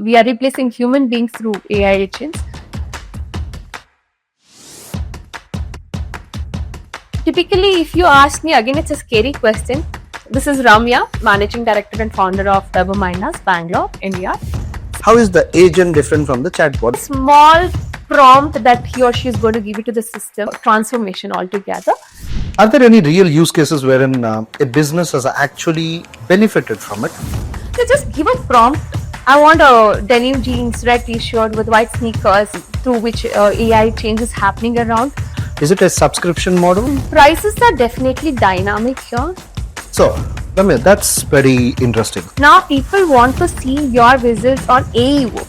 We are replacing human beings through AI agents. Typically, if you ask me, again, it's a scary question. This is Ramya, Managing Director and Founder of WebMinders, Bangalore, India. How is the agent different from the chatbot? Small prompt that he or she is going to give it to the system, transformation altogether. Are there any real use cases wherein a business has actually benefited from it? So just give a prompt. I want a denim jeans, red t-shirt with white sneakers, through which AI change is happening around. Is it a subscription model? Prices are definitely dynamic here. So, Ramya, that's very interesting. Now people want to see your results on AEO,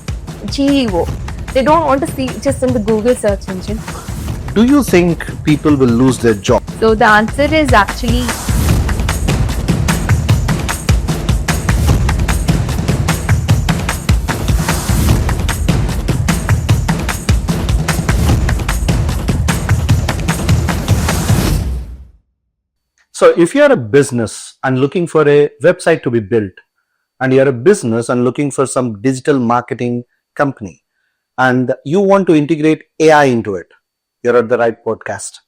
GEO. They don't want to see just in the Google search engine. Do you think people will lose their job? So the answer is actually So, if you are a business and looking for a website to be built, and you are a business and looking for some digital marketing company, and you want to integrate AI into it, you're at the right podcast.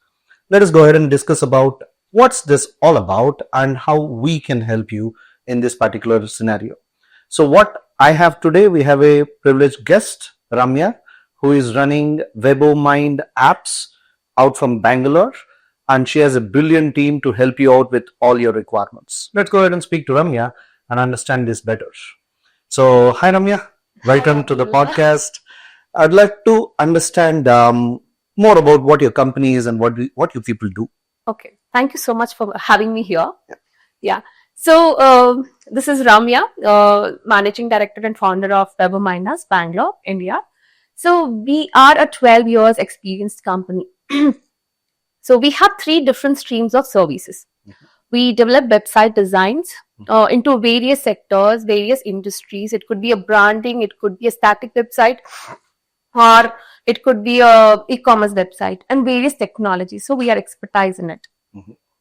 Let us go ahead and discuss about what's this all about and how we can help you in this particular scenario. So what I have today, we have a privileged guest, Ramya, who is running WebOmind apps out from Bangalore, and she has a brilliant team to help you out with all your requirements. Let's go ahead and speak to Ramya and understand this better. So, hi Ramya, welcome to the podcast. I'd like to understand more about what your company is and what you people do. okay. Thank you so much for having me here. Yeah. So this is Ramya, Managing Director and Founder of WebMinders, Bangalore, India. So we are a 12 years experienced company. So we have 3 different streams of services. We develop website designs into various sectors, various industries. It could be a branding, it could be a static website, or it could be a e-commerce website and various technologies. So we are expertise in it.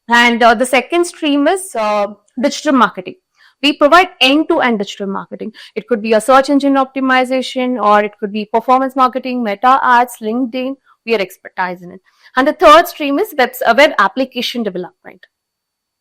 And the second stream is digital marketing. We provide end-to-end digital marketing. It could be a search engine optimization, or it could be performance marketing, meta ads, LinkedIn. We are expertise in it. And the third stream is web application development.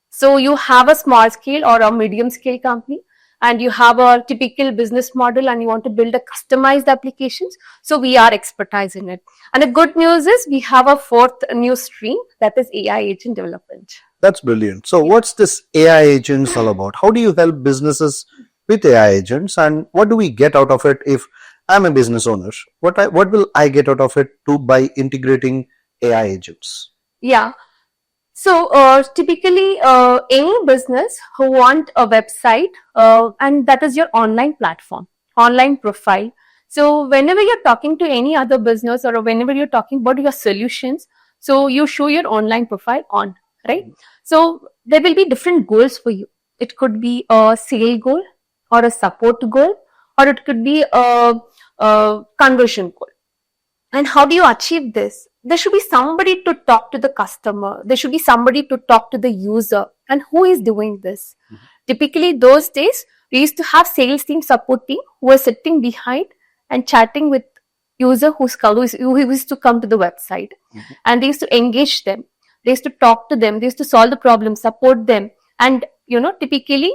So you have a small scale or a medium scale company, and you have a typical business model and you want to build a customized applications. So we are expertise in it. And the good news is we have a fourth new stream, that is AI agent development. That's brilliant. So what's this AI agents all about? How do you help businesses with AI agents, and what do we get out of it? If I'm a business owner, what will I get out of it by integrating AI agents? Yeah. So typically any business who want a website and that is your online platform, online profile. So whenever you're talking to any other business or whenever you're talking about your solutions, so you show your online profile on, right? So there will be different goals for you. It could be a sale goal or a support goal, or it could be a conversion goal. And how do you achieve this? There should be somebody to talk to the customer. There should be somebody to talk to the user. And who is doing this? Typically, those days, we used to have sales team, support team who were sitting behind and chatting with user who used to come to the website. And they used to engage them. They used to talk to them. They used to solve the problem, support them. And, typically,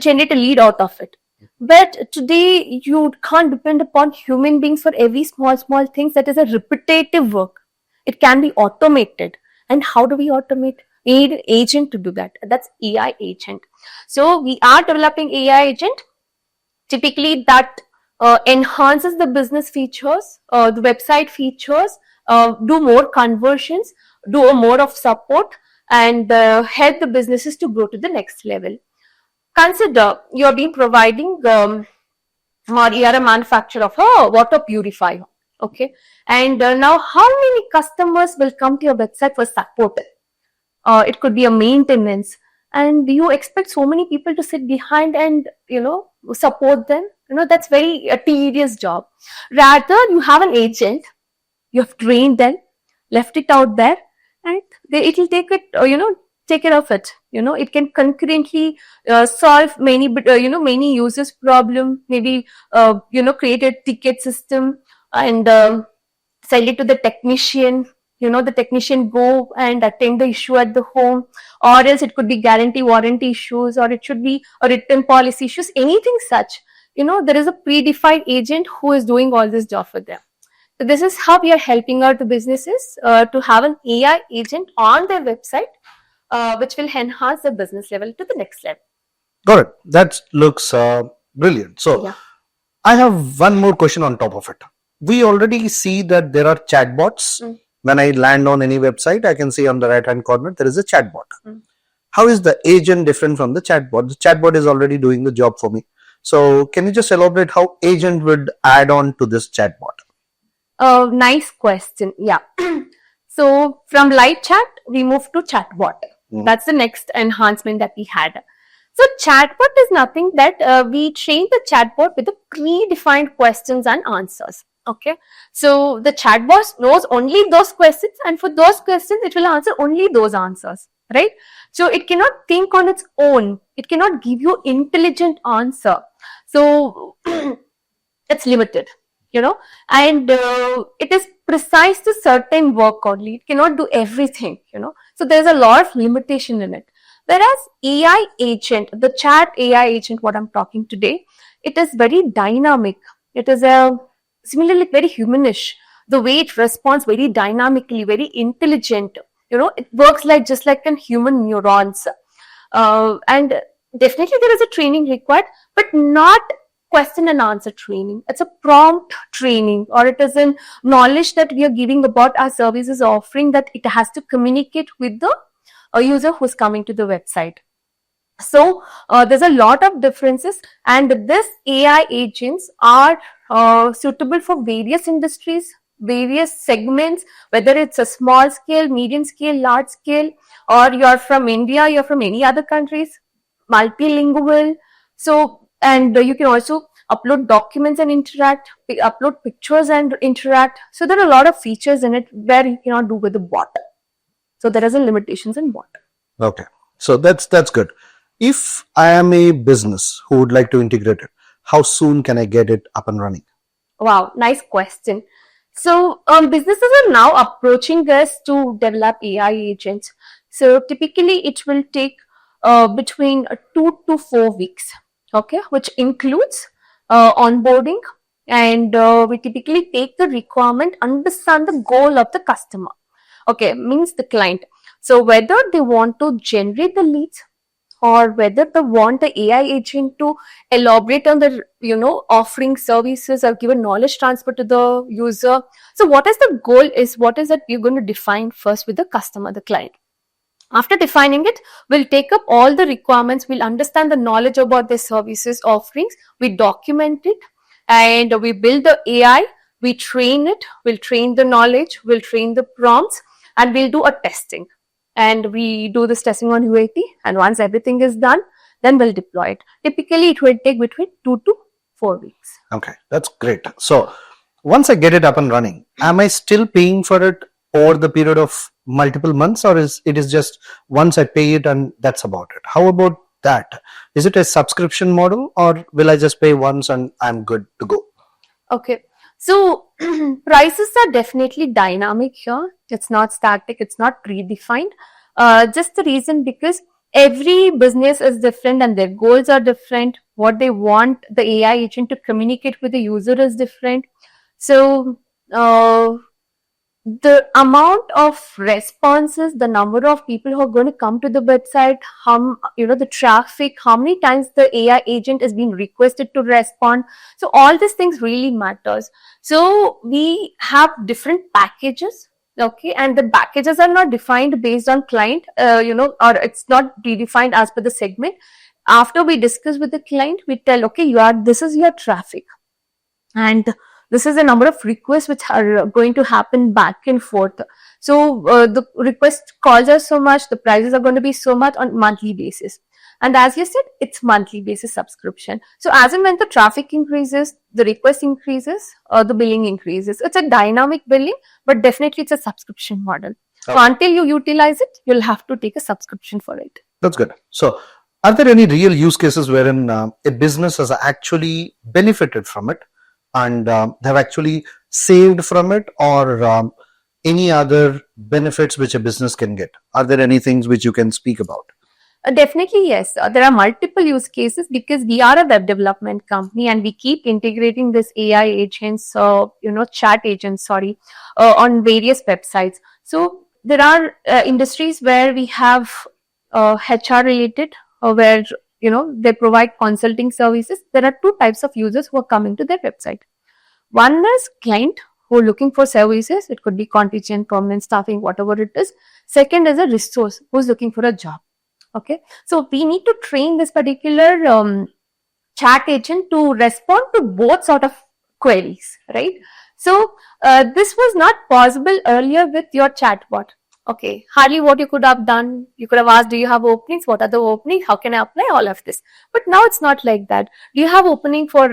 generate a lead out of it. But today you can't depend upon human beings for every small things. That is a repetitive work. It can be automated. And how do we automate? We need an agent to do that. That's AI agent. So we are developing AI agent. Typically that enhances the business features, the website features, do more conversions, do more of support, and help the businesses to grow to the next level. Consider you are being providing or you are a manufacturer of a water purifier, okay? And now how many customers will come to your website for support? It could be a maintenance, and you expect so many people to sit behind and support them. That's very a tedious job. Rather, you have an agent, you have trained them, left it out there, and it will take it take care of it. It can concurrently solve many users problem, maybe create a ticket system and send it to the technician. The technician go and attend the issue at the home, or else it could be guarantee warranty issues, or it should be a return policy issues, anything such. There is a predefined agent who is doing all this job for them. So this is how we are helping out the businesses to have an AI agent on their website, which will enhance the business level to the next level. Got it. That looks brilliant. So Yeah. I have one more question on top of it. We already see that there are chatbots. When I land on any website, I can see on the right hand corner there is a chatbot. How is the agent different from the chatbot? The chatbot is already doing the job for me. So can you just elaborate how agent would add on to this chatbot? Nice question. Yeah. So from live chat, we move to chatbot. That's the next enhancement that we had. So chatbot is nothing that we train the chatbot with the predefined questions and answers. Okay. So the chatbot knows only those questions, and for those questions, it will answer only those answers. Right. So it cannot think on its own. It cannot give you intelligent answer. So it's limited. And it is precise to certain work only. It cannot do everything. So there's a lot of limitation in it. Whereas AI agent, the chat AI agent, what I'm talking today, it is very dynamic. It is similarly very humanish. The way it responds very dynamically, very intelligent. It works just like a human neurons. And definitely there is a training required, but not question and answer training. It's a prompt training, or it is a knowledge that we are giving about our services offering, that it has to communicate with the user who's coming to the website. So there's a lot of differences, and this AI agents are suitable for various industries, various segments, whether it's a small scale, medium scale, large scale, or you're from India, you're from any other countries, multilingual. So, and you can also upload documents and interact, upload pictures and interact. So there are a lot of features in it where you cannot do with the bot. So there is a limitations in bot. Okay. So that's good. If I am a business who would like to integrate it, how soon can I get it up and running? Wow, nice question. So businesses are now approaching us to develop AI agents. So typically it will take between 2 to 4 weeks. Okay, which includes onboarding, and we typically take the requirement, understand the goal of the customer. Okay, means the client. So whether they want to generate the leads, or whether they want the AI agent to elaborate on the offering services or give a knowledge transfer to the user. So what is the goal is what is that we're going to define first with the customer, the client. After defining it, we'll take up all the requirements, we'll understand the knowledge about the services offerings, we document it, and we build the AI, we train it, we'll train the knowledge, we'll train the prompts, and we'll do a testing. And we do this testing on UAT, and once everything is done, then we'll deploy it. Typically, it will take between 2 to 4 weeks. Okay, that's great. So once I get it up and running, am I still paying for it over the period of multiple months, or is it just once I pay it and that's about it? How about that? Is it a subscription model, or will I just pay once and I'm good to go? Okay, so prices are definitely dynamic here. It's not static, it's not predefined. Just the reason because every business is different and their goals are different. What they want the AI agent to communicate with the user is different. So the amount of responses, the number of people who are going to come to the website, the traffic, how many times the AI agent is being requested to respond. So all these things really matters. So we have different packages. Okay, and the packages are not defined based on client, or it's not predefined as per the segment. After we discuss with the client, we tell, okay, this is your traffic, and this is the number of requests which are going to happen back and forth. So the request calls are so much, the prices are going to be so much on monthly basis. And as you said, it's monthly basis subscription. So as and when the traffic increases, the request increases, the billing increases. It's a dynamic billing, but definitely it's a subscription model. So until you utilize it, you'll have to take a subscription for it. That's good. So, are there any real use cases wherein a business has actually benefited from it and they have actually saved from it, or any other benefits which a business can get? Are there any things which you can speak about? Definitely, yes. There are multiple use cases because we are a web development company and we keep integrating this AI agents, chat agents, on various websites. So there are industries where we have HR related, where they provide consulting services. There are two types of users who are coming to their website. One is client who are looking for services. It could be contingent, permanent staffing, whatever it is. Second is a resource who's looking for a job. Okay, so we need to train this particular chat agent to respond to both sort of queries, right? So this was not possible earlier with your chatbot. Okay, hardly what you could have done. You could have asked, do you have openings? What are the openings? How can I apply? All of this. But now it's not like that. Do you have opening for,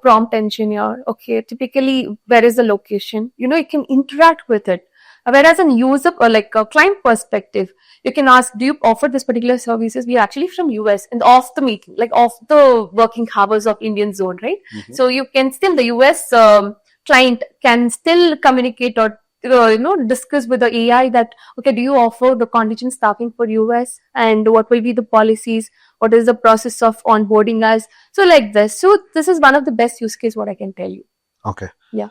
prompt engineer? Okay, typically, where is the location? You can interact with it. Whereas in user or like a client perspective, you can ask, do you offer this particular services? We are actually from US and off the meeting, like off the working hours of Indian zone, right? Mhm. So you can still, the US client can still communicate or discuss with the AI that, okay, do you offer the contingent staffing for US and what will be the policies? What is the process of onboarding us? So like this. So this is one of the best use case what I can tell you. Okay. Yeah.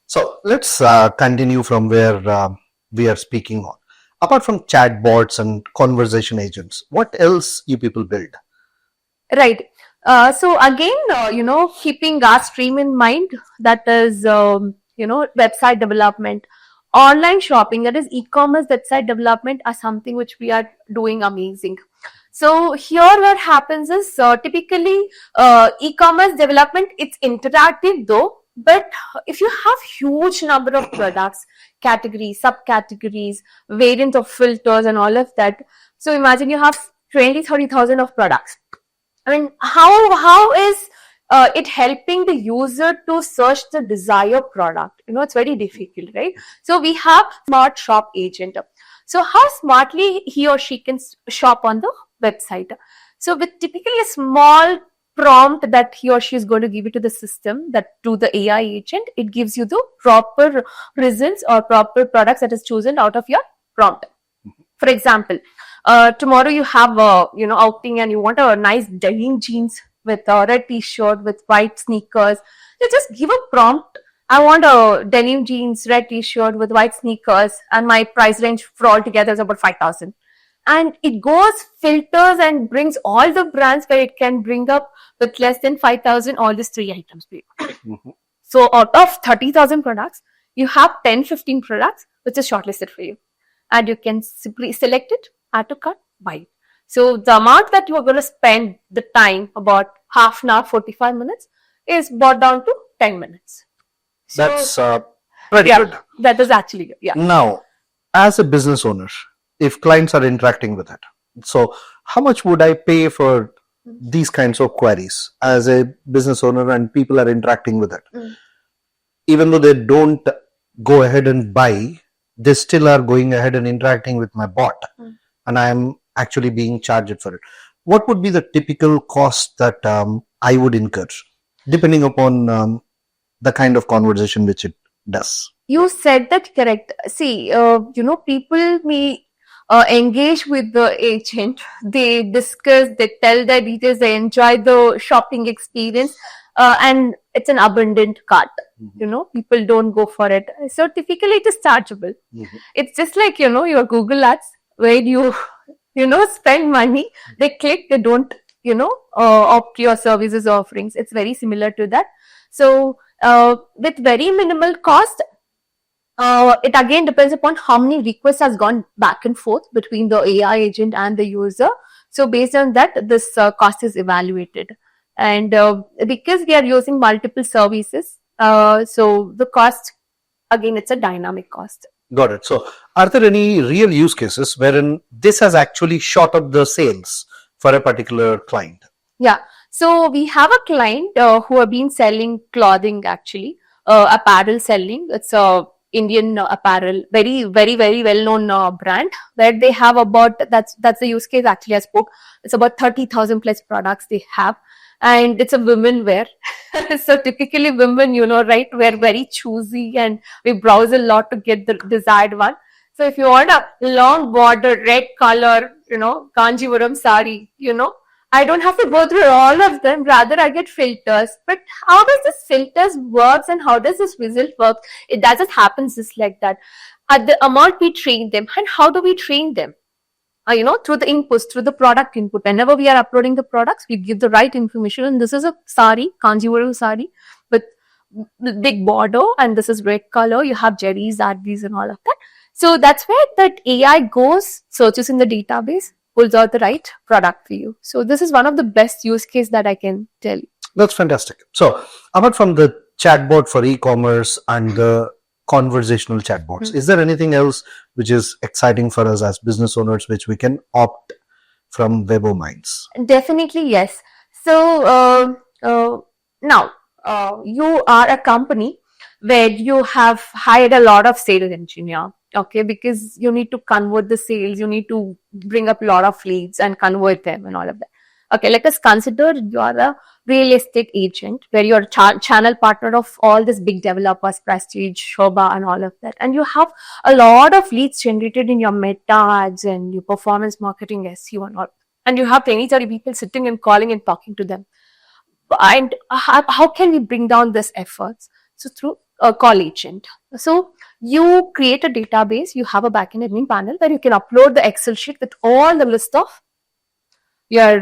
So let's continue from where we are speaking on. Apart from chatbots and conversation agents, what else you people build? Right. So again, keeping our stream in mind, that is, website development, online shopping, that is e-commerce website development are something which we are doing amazing. So here what happens is typically e-commerce development, it's interactive though, but if you have huge number of products, categories, subcategories, variants of filters and all of that. So imagine you have 20-30,000 of products. I mean, how is it helping the user to search the desired product? It's very difficult, right? So we have smart shop agent. So how smartly he or she can shop on the website. So with typically a small prompt that he or she is going to give it to the system, that to the AI agent, it gives you the proper results or proper products that is chosen out of your prompt. For example, tomorrow you have a outing and you want a nice denim jeans with a red t-shirt with white sneakers. You just give a prompt. I want a denim jeans, red t-shirt with white sneakers, and my price range for all together is about 5,000. And it goes, filters, and brings all the brands where it can bring up with less than 5,000, all these 3 items. Mhm. So out of 30,000 products, you have 10-15 products which is shortlisted for you. And you can simply select it, add to cart, buy it. So the amount that you are going to spend the time, about half an hour, 45 minutes, is brought down to 10 minutes. So, That's very yeah, good. that is actually good. Yeah. Now, as a business owner, if clients are interacting with it, so how much would I pay for these kinds of queries as a business owner and people are interacting with it? Mm. Even though they don't go ahead and buy, they still are going ahead and interacting with my bot, and I am actually being charged for it. What would be the typical cost that I would incur, depending upon the kind of conversation which it does? You said that correct. See, people may engage with the agent. They discuss, they tell their details, they enjoy the shopping experience, and it's an abundant cart. People don't go for it. So typically it is chargeable. Mhm. It's just like, your Google ads where you, spend money, they click, they don't, opt your services offerings. It's very similar to that. So with very minimal cost, it again depends upon how many requests has gone back and forth between the AI agent and the user. So based on that, this cost is evaluated. And because we are using multiple services, so the cost, again, it's a dynamic cost. Got it. So, are there any real use cases wherein this has actually shot up the sales for a particular client? Yeah. So we have a client who have been selling clothing, actually, apparel selling. It's a Indian apparel, very well-known brand, where they have about, that's the use case actually I spoke. It's about 30,000 plus products they have, and it's a women wear. So typically women, right, we're very choosy and we browse a lot to get the desired one. So if you want a long border, red color, Kanjivaram sari, I don't have to go through all of them. Rather, I get filters. But how does this filters works and how does this result work? It doesn't happen just like that. At the amount we train them, and how do we train them? Through the inputs, through the product input. Whenever we are uploading the products, we give the right information. And this is a sari, Kanjivaram sari, with big border, and this is red color. You have jerrys, RBs, and all of that. So that's where that AI goes, searches in the database, pulls out the right product for you. So this is one of the best use case that I can tell you. That's fantastic. So apart from the chatbot for e-commerce and the conversational chatbots, is there anything else which is exciting for us as business owners which we can opt from WebOMinds? Definitely, yes. So now you are a company where you have hired a lot of sales engineer, okay, because you need to convert the sales, you need to bring up a lot of leads and convert them and all of that. Okay, let us consider you are a real estate agent where you're a channel partner of all these big developers, Prestige, Shobha, and all of that. And you have a lot of leads generated in your meta ads and your performance marketing, SEO, and all. And you have 20, 30 people sitting and calling and talking to them. And how can we bring down this efforts? So through a call agent. So you create a database, you have a backend admin panel where you can upload the Excel sheet with all the list of your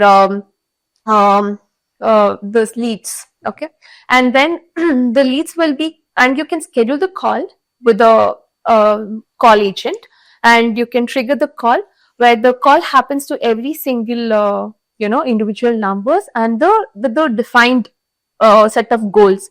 those leads, okay, and then the leads will be, and you can schedule the call with the call agent, and you can trigger the call where the call happens to every single individual numbers and the defined set of goals.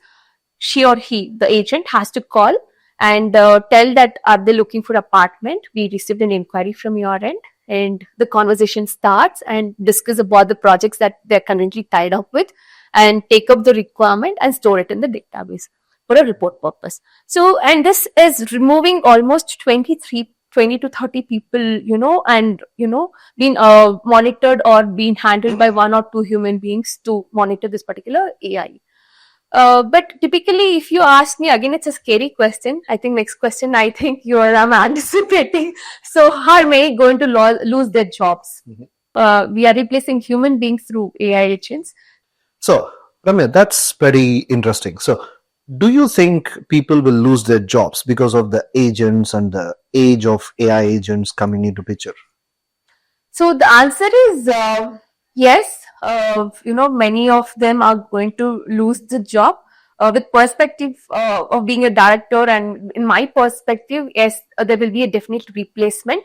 She or he, the agent, has to call and tell that are they looking for apartment, we received an inquiry from your end, and the conversation starts and discuss about the projects that they're currently tied up with and take up the requirement and store it in the database for a report purpose. So, and this is removing almost 20 to 30 people, and, being monitored or being handled by one or two human beings to monitor this particular AI. But typically, if you ask me, again, it's a scary question. I think next question, I think I'm anticipating. So how are many going to lose their jobs? Mm-hmm. We are replacing human beings through AI agents. So, Ramya, that's very interesting. So, do you think people will lose their jobs because of the agents and the age of AI agents coming into picture? So the answer is yes. Many of them are going to lose the job. With perspective of being a director, and in my perspective, yes, there will be a definite replacement.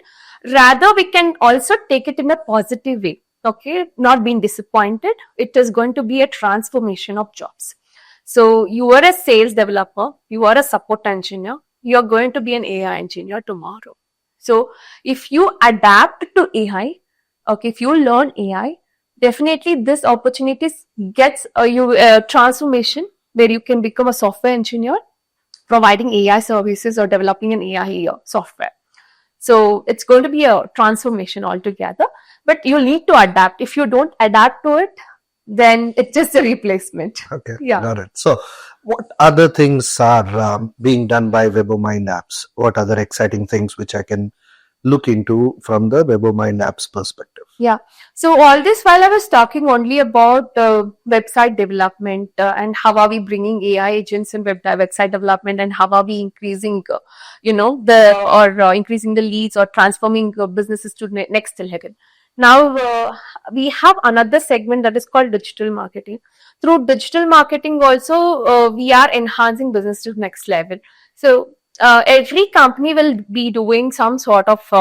Rather, we can also take it in a positive way. Okay, not being disappointed. It is going to be a transformation of jobs. So you are a sales developer, you are a support engineer, you are going to be an AI engineer tomorrow. So if you adapt to AI, okay, if you learn AI, definitely this opportunity gets a transformation where you can become a software engineer providing AI services or developing an AI software. So it's going to be a transformation altogether, but you'll need to adapt. If you don't adapt to it, then it's just a replacement. Okay, yeah, got it. So what other things are being done by WebOMind apps? What other exciting things which I can look into from the WebOMind apps perspective? Yeah. So all this while I was talking only about website development and how are we bringing AI agents in website development, and how are we increasing, increasing the leads or transforming businesses to next level. Now we have another segment that is called digital marketing. Through digital marketing also we are enhancing business to next level. So every company will be doing some sort of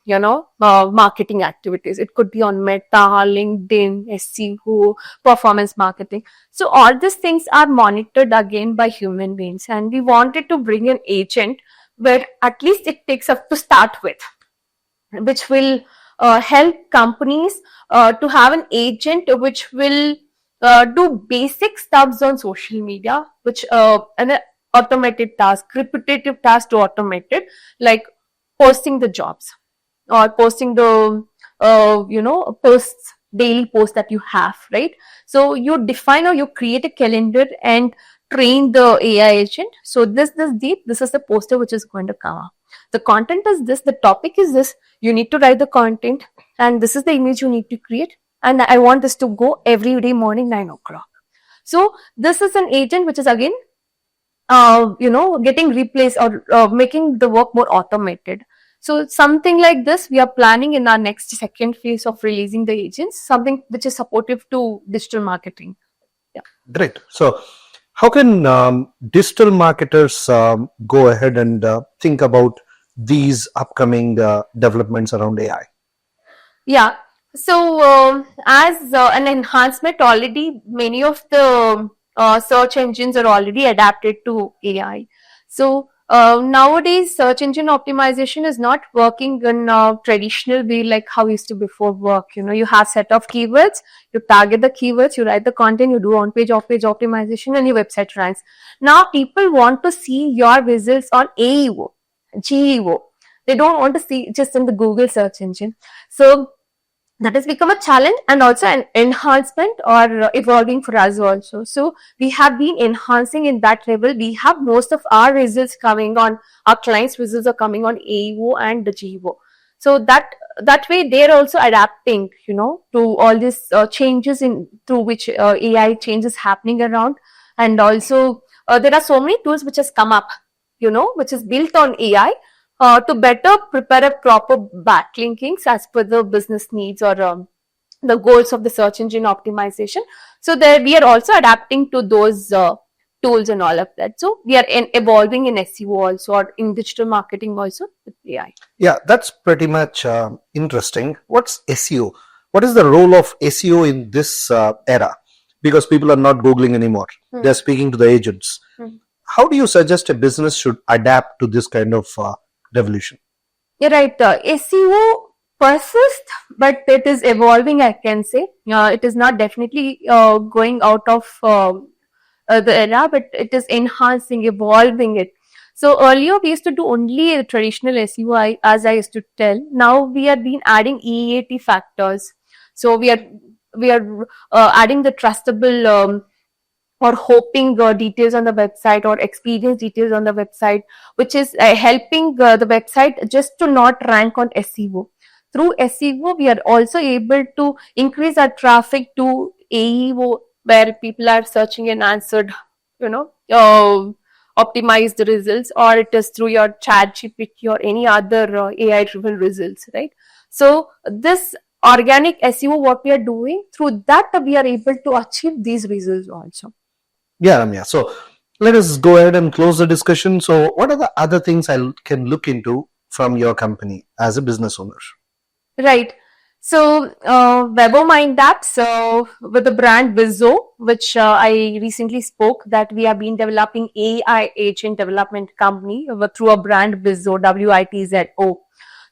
marketing activities. It could be on Meta, LinkedIn, SEO, performance marketing. So all these things are monitored again by human beings, and we wanted to bring an agent where at least it takes up to start with, which will help companies to have an agent which will do basic stuffs on social media, which and automated tasks, repetitive tasks to automated, like posting the jobs or posting the posts, daily posts that you have, right? So you define or you create a calendar and train the AI agent. So this deep, this is the poster which is going to come up. The content is this, the topic is this, you need to write the content, and this is the image you need to create, and I want this to go every day morning 9 o'clock. So this is an agent which is again getting replaced or making the work more automated. So something like this we are planning in our next second phase of releasing the agents, something which is supportive to digital marketing. Great. So, how can digital marketers go ahead and think about these upcoming developments around AI? Yeah. So as an enhancement, already many of the search engines are already adapted to AI. So nowadays, search engine optimization is not working in a traditional way like how it used to before work. You have set of keywords, you target the keywords, you write the content, you do on-page, off-page optimization, and your website runs. Now people want to see your results on AEO, GEO. They don't want to see just in the Google search engine. So that has become a challenge and also an enhancement or evolving for us also. So we have been enhancing in that level. We have most of our results coming on, our clients' results are coming on AEO and the GEO. So that way they're also adapting, to all these changes in through which AI changes happening around. And also there are so many tools which has come up, which is built on AI. To better prepare a proper backlinkings as per the business needs or the goals of the search engine optimization. So there we are also adapting to those tools and all of that. So we are evolving in SEO also or in digital marketing also with AI. Yeah, that's pretty much interesting. What's SEO? What is the role of SEO in this era? Because people are not Googling anymore. They're speaking to the agents. How do you suggest a business should adapt to this kind of revolution? You're right. SEO persists, but it is evolving, I can say. It is not definitely going out of the era, but it is enhancing, evolving it. So earlier we used to do only the traditional SEO, as I used to tell. Now we are been adding EAT factors. So we are adding the trustable or hoping details on the website or experience details on the website, which is helping the website just to not rank on SEO. Through SEO, we are also able to increase our traffic to AEO, where people are searching and answered, optimize the results, or it is through your ChatGPT or any other AI-driven results, right? So this organic SEO, what we are doing, through that we are able to achieve these results also. Yeah, Ramya. So let us go ahead and close the discussion. So what are the other things I can look into from your company as a business owner? Right. So WebOmind apps with the brand Wizzo, which I recently spoke that we have been developing AI agent development company through a brand Wizzo, WITZO.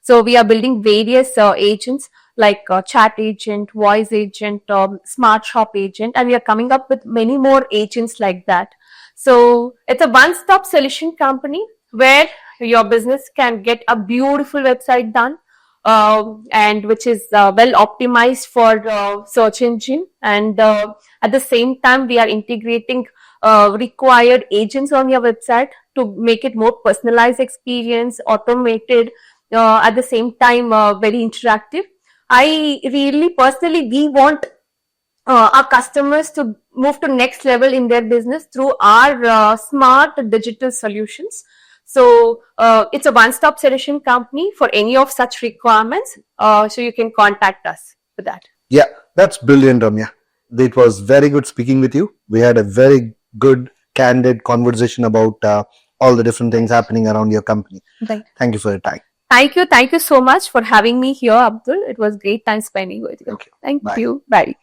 So we are building various agents like chat agent, voice agent, smart shop agent, and we are coming up with many more agents like that. So it's a one-stop solution company where your business can get a beautiful website done, and which is well optimized for search engine, and at the same time we are integrating required agents on your website to make it more personalized experience, automated, at the same time very interactive. I really personally, we want our customers to move to next level in their business through our smart digital solutions. So it's a one-stop solution company for any of such requirements. So you can contact us for that. Yeah, that's brilliant, Ramya. It was very good speaking with you. We had a very good, candid conversation about all the different things happening around your company. Right. Thank you for your time. Thank you. Thank you so much for having me here, Abdul. It was great time spending with you. Thank you. Thank you. Bye.